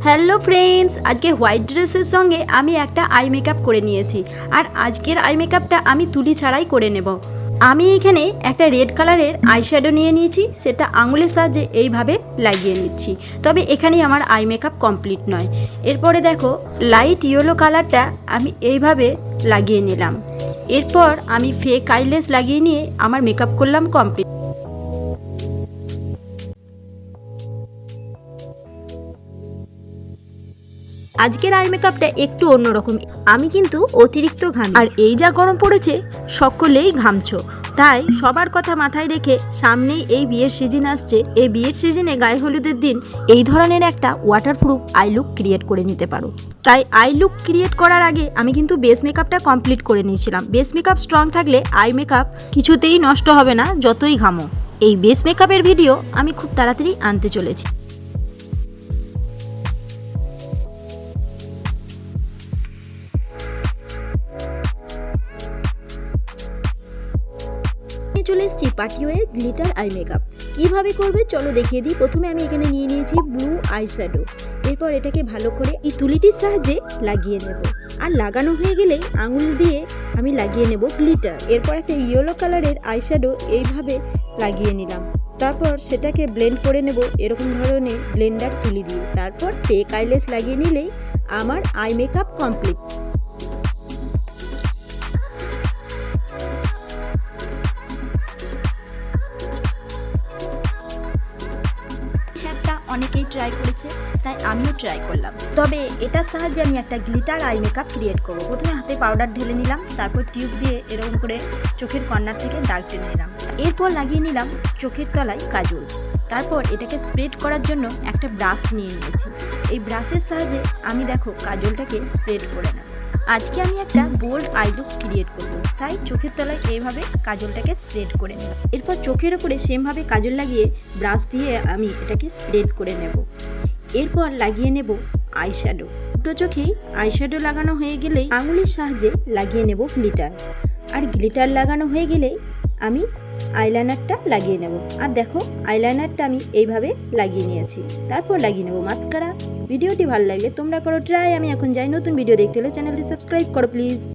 Hello friends, আজকে white ড্রেসের সঙ্গে আমি একটা আই মেকআপ করে নিয়েছি। আর আজকের আই মেকআপটা আমি তুলি ছাড়াই করে নেব। আমি এখানে একটা রেড কালারের আইশ্যাডো নিয়ে নিয়েছি, সেটা আঙুলের সাহায্যে এইভাবে লাগিয়ে নিচ্ছি। তবে এখানেই আমার আই মেকআপ কমপ্লিট নয়। এরপরে দেখো লাইট ইয়েলো কালারটা আমি এইভাবে লাগিয়ে নিলাম। এরপর আমি ফেক আইল্যাশ লাগিয়ে নিয়ে আমার মেকআপ করলাম কমপ্লিট। আজকের আই মেকআপটা একটু অন্যরকম। আমি কিন্তু অতিরিক্ত ঘামি, আর এই যা গরম পড়েছে সকলেই ঘামছো। তাই সবার কথা মাথায় রেখে সামনেই এই বিয়ের সিজন আসছে। এই বিয়ের সিজনে গায়ে হলুদের দিন এই ধরনের একটা ওয়াটারপ্রুফ আই লুক ক্রিয়েট করে নিতে পারো। তাই আই লুক ক্রিয়েট করার আগে আমি কিন্তু বেস মেকআপটা কমপ্লিট করে নিয়েছিলাম। বেস মেকআপ স্ট্রং থাকলে আই মেকআপ কিছুতেই নষ্ট হবে না, যতই ঘামো। এই বেস মেকআপের ভিডিও আমি খুব তাড়াতাড়ি আনতে চলেছি। চলে এসেছি party wear glitter eye makeup. কীভাবে করবে চলো দেখিয়ে দিই। প্রথমে আমি এখানে নিয়ে নিয়েছি ব্লু আইশ্যাডো। এরপর এটাকে ভালো করে এই তুলিটির সাহায্যে লাগিয়ে নেব। আর লাগানো হয়ে গেলে আঙুল দিয়ে আমি লাগিয়ে নেব গ্লিটার। এরপর একটা ইয়েলো কালারের আইশ্যাডো এইভাবে লাগিয়ে নিলাম। তারপর সেটাকে ব্লেন্ড করে নেব এরকম ধরনের ব্লেন্ডার তুলি দিয়ে। তারপর ফেক আইল্যাশ লাগিয়ে নিলেই আমার আই মেকআপ কমপ্লিট। অনেকেই ট্রাই করেছে, তাই আমিও ট্রাই করলাম। তবে এটার সাহায্যে আমি একটা গ্লিটার আই মেকআপ ক্রিয়েট করব। প্রথমে হাতে পাউডার ঢেলে নিলাম, তারপর টিউব দিয়ে এরকম করে চোখের কর্নার থেকে দাগ টেনে নিলাম। এরপর লাগিয়ে নিলাম চোখের তলায় কাজল। তারপর এটাকে স্প্রেড করার জন্য একটা ব্রাশ নিয়ে নিয়েছি। এই ব্রাশের সাহায্যে আমি দেখো কাজলটাকে স্প্রেড করে নেব। আজকে আমি একটা বোল্ড আই লুক ক্রিয়েট করব, তাই চোখের তলায় এইভাবে কাজলটাকে স্প্রেড করে নেব। এরপর চোখের ওপরে সেমভাবে কাজল লাগিয়ে ব্রাশ দিয়ে আমি এটাকে স্প্রেড করে নেব। এরপর লাগিয়ে নেব আইশ্যাডো। দুটো চোখেই আইশ্যাডো লাগানো হয়ে গেলেই আঙুলের সাহায্যে লাগিয়ে নেব গ্লিটার। আর গ্লিটার লাগানো হয়ে গেলেই আমি আইলাইনারটা লাগিয়ে নেব। আর দেখো আইলাইনারটা আমি এইভাবে লাগিয়ে নিয়েছি। তারপর লাগিয়ে নেব মাস্কারা। ভিডিওটি ভালো লাগলে তোমরা করো ট্রাই। আমি এখন যাই, নতুন ভিডিও দেখতে হলে চ্যানেলটি সাবস্ক্রাইব করো প্লিজ।